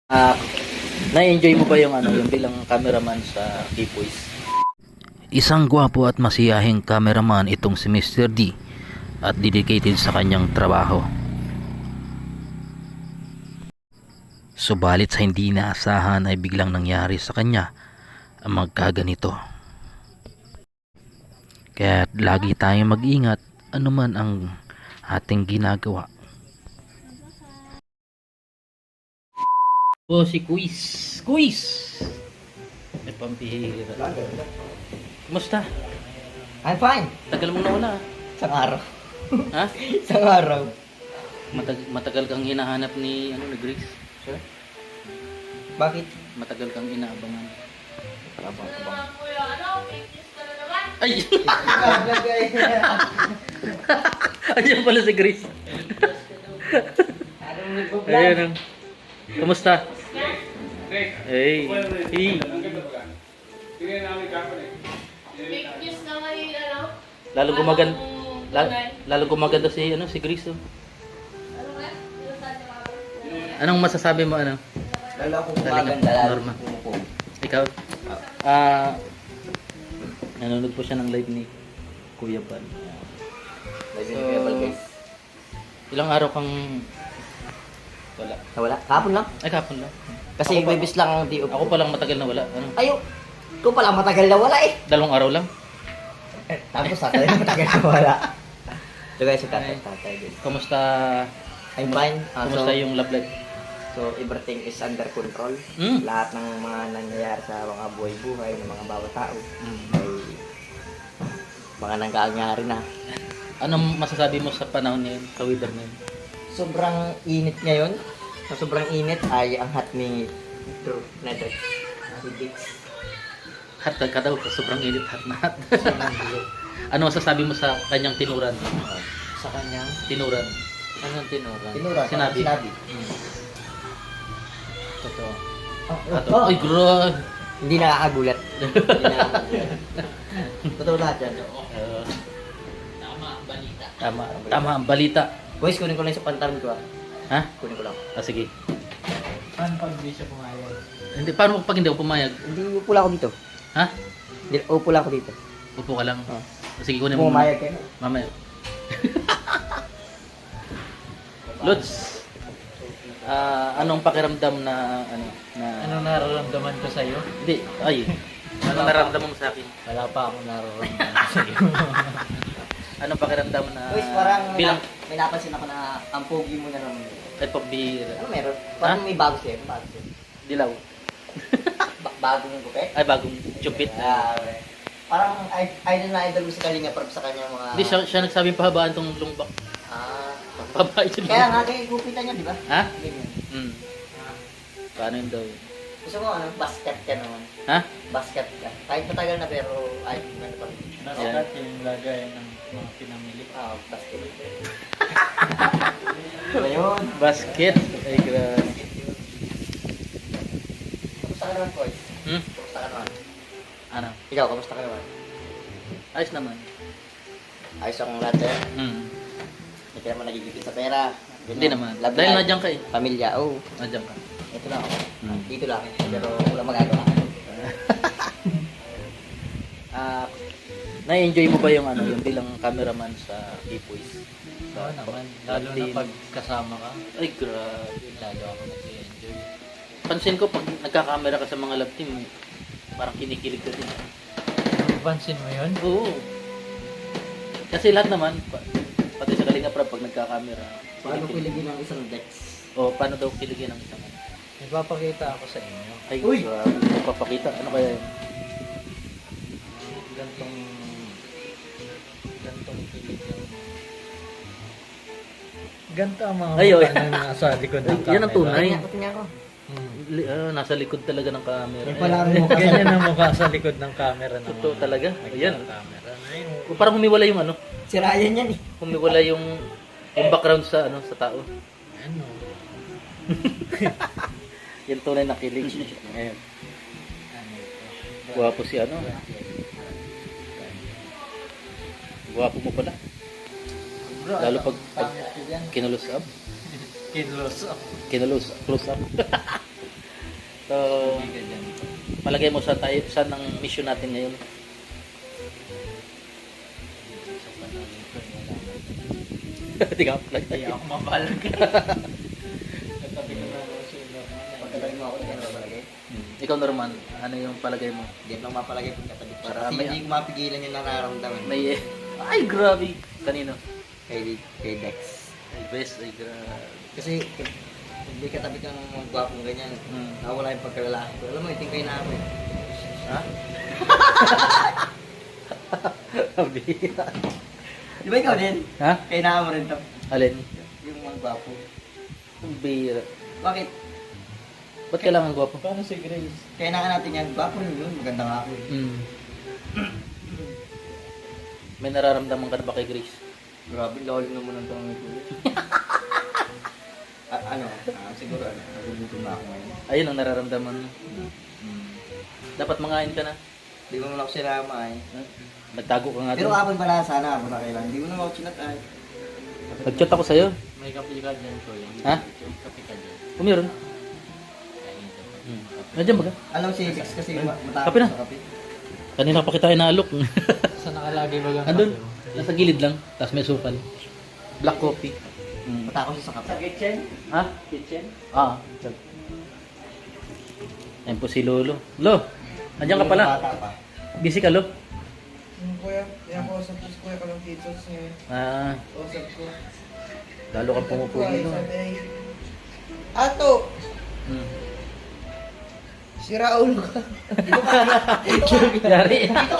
Na-enjoy mo ba yung yung bilang cameraman sa K-Boys? Isang gwapo at masiyahing cameraman itong si Mr. D at dedicated sa kanyang trabaho. Subalit sa hindi inaasahan ay biglang nangyari sa kanya ang magkaganito. Kaya lagi tayong mag-ingat anuman ang ating ginagawa. Oh, si Quiz. Quiz! May pampihira. Kumusta? I'm fine. Tagal mong nawala. Isang araw. Ha? Isang araw. Matagal kang hinahanap ni Grace. Sure? Bakit? Matagal kang inaabangan. Abang-abang. Ay! Ayan pala si Grace. Ayan ang. Kumusta? Hey. Hey. Lalo gumaganda. Lalo gumaganda si Grace. Oh. Anong masasabi mo Lalo akong maganda. Norma. Ikaw? Nanonood po siya ng live ni Kuya Ban. Live ni Kuya Bal, guys. Ilang araw kang wala? Nawala? Kahapon lang. Ay, kapon lang. Kasi webis lang ang di Ako pa lang matagal na wala. Ayo. Ikaw pala matagal na wala eh. 2 araw lang. Tapos sa tayo matagal na wala. So guys, sa tatay guys. Kumusta? I'm fine. Kumusta yung love life? So everything is under control. Mm. Lahat ng mga nangyayari sa mga buhay-buhay ng mga bawat tao Mm. ay mga nangyayari na. Anong masasabi mo sa panahon ngayon, sa weather ngayon? Sobrang init ngayon. Sa sobrang init ay ang hot ni Drew Nether. Si Dix. Hot ka daw, sobrang init, hot na hot. Ano masasabi mo sa kanyang tinuran? Sa kanyang Tinuran. Anong tinuran? tinura. Sinabi. Totoo. Ay, grabe. Hindi nakakagulat. Hindi nakakagulat. Totoo lahat yan. Tama ang balita. Boys, kunin ko lang sa pantalon ko ah. Ha? Kunin ko lang. Sige. Paano pag hindi siya pumayag? Hindi, paano pag hindi ako pumayag? Hindi, upo lang ako dito. Ha? Hindi, upo lang ako dito. Upo ka lang. Oh. Sige, kunin mo. Pumayag kayo. Mamaya. Lods, anong pakiramdam na Anong nararamdaman ko sa iyo? Hindi, ay. Anong nararamdaman mo sa akin? Wala pa akong nararamdaman sa iyo. Anong pakiramdam na Boys, parang bilang may napansin ako na ang pogi mo na naman. ay pambihira? Ano meron? Parang may bago sa'yo. Bago sa'yo. Dilaw. Bagong gupit? Ay, bagong chupit. Okay. Parang idol na idol mo sa Kalinga Prab sa kanya mga... Hindi, siya nagsabing pahabaan tong lungbak. Ah. Pahabaan siya. Kaya nga kayo gupitan niya, di ba? Ha? Ganyan. Hmm. Paano yun daw yun? Gusto mo ano? Basket ka naman. Ha? Basket ka. Kahit matagal na pero ay, ano pa rin. Naskat yung lagay ng mga pinamili. Ah, basket. Ano yun? Basket. Ay, grabe. Kamusta ka naman, Koy? Hmm? Kamusta ka naman? Ano? Ikaw, kamusta ka naman? Ayos naman. Ayos akong lahat eh. Hmm. Hindi ka naman nagigipit sa pera. Hindi naman. Love Dahil life. nandiyan ka eh. Pamilya, oh. Nandiyan ka. Ito lang ako. Hmm. Dito lang. Pero wala magagawa. Na-enjoy mo ba yung yung bilang cameraman sa K-Boys? Oo naman. Lalo na pag kasama ka, Ay, grabe. lalo ako nag-enjoy. Pansin ko pag nagka-camera ka sa mga love team, parang kinikilig ka din. Pansin mo yun? Oo. Kasi lahat naman, pati sa Kalinga Prab, pag nagka-camera, Paano kinikilig. piligin ang isang Dex? O, paano daw kiligin ang isang Nagpapakita ako sa inyo. Ay, Uy! grabe. Papakita. Ano kaya yun? Gantong pilit lang. Ganto ang mga Ay, oy. mukha na nasa likod ng Ay, yan ang camera. tunay. Tingnan ko. Nasa likod talaga ng camera. Yan pala ang mukha. Ganyan ang mukha sa likod ng camera. ng Totoo mga talaga. Ayan. nagka-camera. Parang humiwala yung Si Ryan yan eh. humiwala yung background sa sa tao. Ano? Yan tunay na kilig. Ayan. Ano ito? Guwapo si Guwapo mo pala. Lalo pag kinulos up. Kinlos. Kinulos, close up. Palagay mo saan tayo, saan ang mission natin ngayon? Di ka palagay. Kaya ako mapalag. Nagtabi ko na ako sa normal. Pagkatabi mo ako, hindi ka mapalagay. Ikaw Norman, ano yung palagay mo? Hindi lang mapalagay pagkatabi ko. Para Kasi may- hindi ko mapigilan yung nararamdaman. May ay grabe. Kanino? Kay Dex. Ay best, ay grabe. Kasi hindi katabi kang gwapong ganyan. Hmm. Nawala yung pagkalalaki ko. Alam mo, itingkay na ako eh. Ha? Bira. Di ba ikaw din? Ha? Kaya na mo rin to. Alin? Yung mga gwapo. Ang bira. Bakit? Ba't kailangan gwapo? Paano si Grace? Kaya na natin yan. Gwapo rin yun. Maganda nga ako eh. Mm. May nararamdaman ka na ba kay Grace? Grabe, lalim naman ang tanong ito. Siguro nagugutom na ako ngayon. Ayun ang nararamdaman mo. Dapat mangain ka na. Di ba mo ako sinama eh. Ha? Nagtago ka nga Pero doon. kapon pala sana ako na kailangan. Di mo naman ako chinat ay. Nag-chat ako sa'yo. May kape ka dyan, Kuya. Ha? Kape ka dyan. O meron? Nandiyan ba ka? Alam si Dex kasi matapos Kape na. sa kape. Kanina pa kita inaalok. Saan nakalagay ba ang Andun. kape mo? Nasa gilid lang. Tapos may sukal. Black coffee. Matapos siya sa kape. Sa kitchen? Ha? Kitchen? Ah. Ayun po si Lolo. Lo! Andiyan ka pala. Bata pa. Busy ka, Lo? Kuya, yan ko sa kuya ko ng pizzas ngayon. Ah. Kausap ko. Lalo kang pumupugi, Lo. Sabi ay, Ato! Hmm. Sira ulo ka. Yari. Dito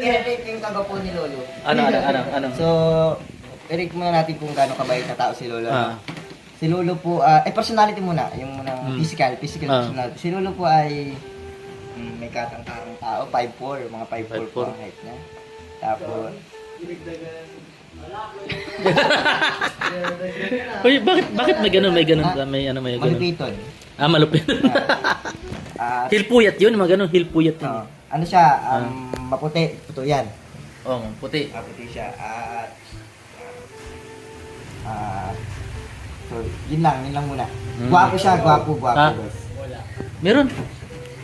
i-rate yung kagapo ni Lolo. Ano? So, i-rate muna natin kung gaano kabait na tao si Lolo. Ah. Si Lolo po, personality muna, yung munang physical Ah. personality. Si Lolo po ay may katang-tarang tao, 5'4", mga 5'4 po 5'4". ang height niya. Tapos, Uy, bakit may ganun? May ganun. May ano, may ganun. malupiton. Ah, malupit. Ah, Hilpuyat yun, mga ganun. Hilpuyat yun. ano siya, maputi, puto yan. Oh, puti. Maputi siya. So, yun lang muna. Gwapo siya, gwapo, Ah. boss. Wala. Meron.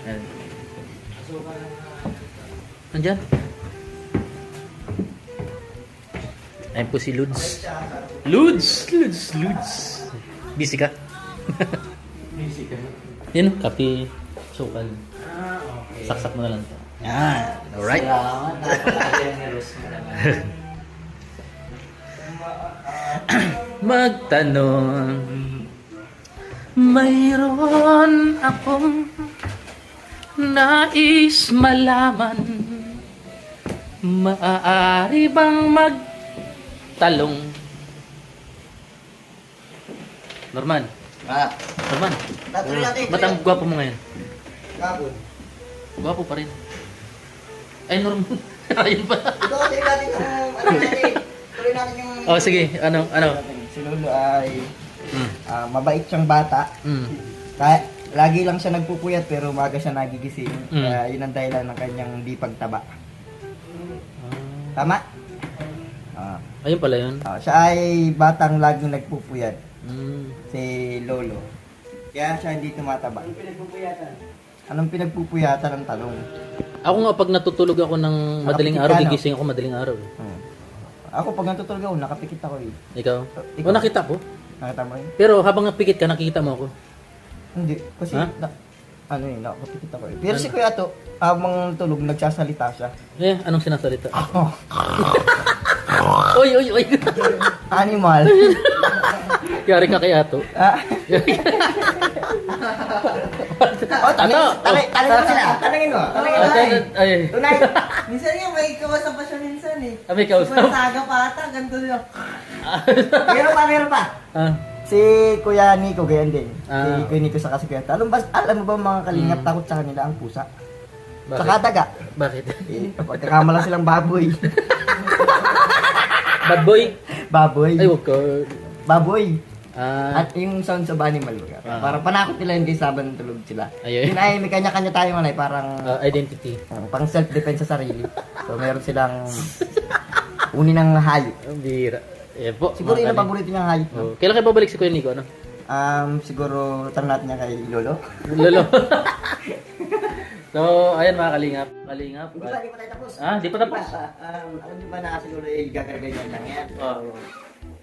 Ayan. Nandyan. Ayun po si Ludes. Ludes! Busy ka? Busy ka na. Yan, kape, sukal. Ah, okay. Saksak mo na lang to. Yan. Alright. Salamat. Napaka-generous mo naman. Magtanong, mayroon akong nais malaman. Maaari bang magtalong? Norman, Norman, Tatuloy natin. ba't ang gwapo mo ngayon? Kapon. Gwapo pa rin. Ay, Norman. Ayun pa. Ito, tuloy natin yung, tuloy natin yung... Oh, sige. Ano? Si Lolo ay Mm. mabait siyang bata. Mm. Kaya, lagi lang siya nagpupuyat pero umaga siya nagigising. Mm. Kaya yun ang dahilan ng kanyang di pagtaba. Tama? Ayun pala yun. Siya ay batang laging nagpupuyat. Mm. Si Lolo. Kaya siya hindi tumataba. Anong pinagpupuyatan? Anong pinagpupuyatan ng talong? Ako nga pag natutulog ako ng madaling Nakapikit araw, ka, no? gigising ako madaling araw. Ako pag natutulog ako, nakapikit ako eh. Ikaw? Ikaw. O nakita ko. Nakita mo yun? Pero habang napikit ka, nakikita mo ako. Hindi. Kasi, Ha? nakapikit ako eh. Pero si Kuya to, habang tulog, nagsasalita siya. Eh, anong sinasalita? Ako, Oy! animal. Yari ka kay Ato. Ah. Oh, tanongin mo sila. Tanongin mo. Ay, Tunay. Minsan nga may kawasan pa siya minsan eh. kami kausap. Saga pa ata, ganito lang. Meron pa. Ah, Si Kuya Nico, ganyan din. Ah. Si Kuya Nico sa kasi Kuya. Alam mo ba mga kalingap, takot sa kanila ang pusa? bakit? Saka daga. Bakit? Pagkakamala silang baboy. Bad boy? Baboy. Ay, wag ka. Baboy. Ah, At yung sounds of animal. Ah. Parang panakot nila hindi saban tulog sila. Ayun. Yun ay may kanya-kanya tayo manay. Parang identity. pang self-defense sa sarili. So meron silang uni ng hayop. Ang bira. Eh po. Siguro yun mga ang paborito niyang hayop. No? Oh, kailan kayo babalik si Kuya Nico, ano? Siguro tanong natin niya kay Lolo. Lolo. So, ayan mga kalingap. Kalingap. Hindi pa tayo tapos. Ah, di pa tapos? Ako di ba na siguro gagaragayan lang yan. Oh.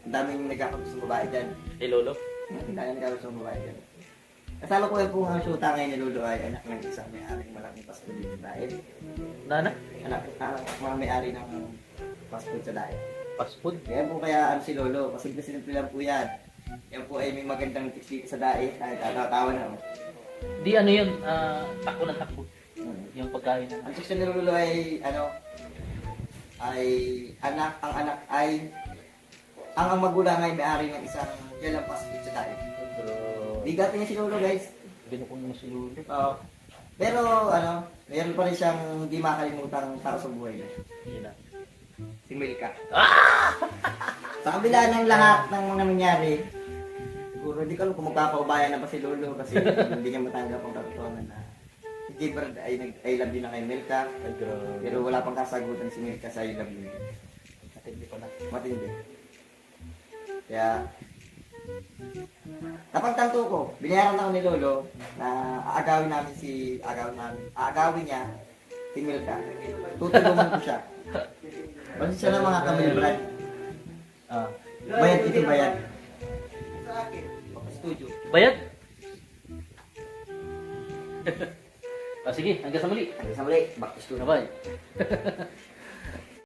Ang daming nagkakagusto ng babae dyan. Hey, Lolo. Ang daming nagkakagusto ng babae dyan. Kasama ko yung po ang shoota ngayon ni Lolo ay anak ng isang may-aring malaking fast food dito sa Daet. Nana? Mga may-ari ng fast food sa Daet. Fast food? Kaya po kaya si Lolo, kasi simple lang po yan. Yan po ay may magandang tips dito sa Daet. Ay, tatawa na. Di ano yun, takbo ng takbo. Yung pagkain na. Ang section ni Lolo ay, ang magulang ay may-ari ng isang yalang fast food sa Daet. Bigatin niya si Lolo, guys. Binukong mo si Lolo. Oo. Pero, meron pa rin siyang hindi makalimutang tao sa buhay niya. Yun na. Si Milka. Sa kabila ng lahat ng mga nangyari, siguro hindi ko alam kung magpapaubayan na ba si Lolo kasi hindi niya matanggap ang katotohanan na si Gilbert ay love you na kay Milka. Pero wala pang kasagutan si Milka sa I love you. Matindi pa na. Matindi. Kaya, napagtanto ko, binayaran ako ni Lolo na aagawin niya si Milka. Tutulungan ko siya. Kasi siya ng mga Camille Brad. Ah. Bayad ito, bayad. Studio. Bayad? Sige, hanggang sa muli. Hanggang sa muli, back to studio. Bye.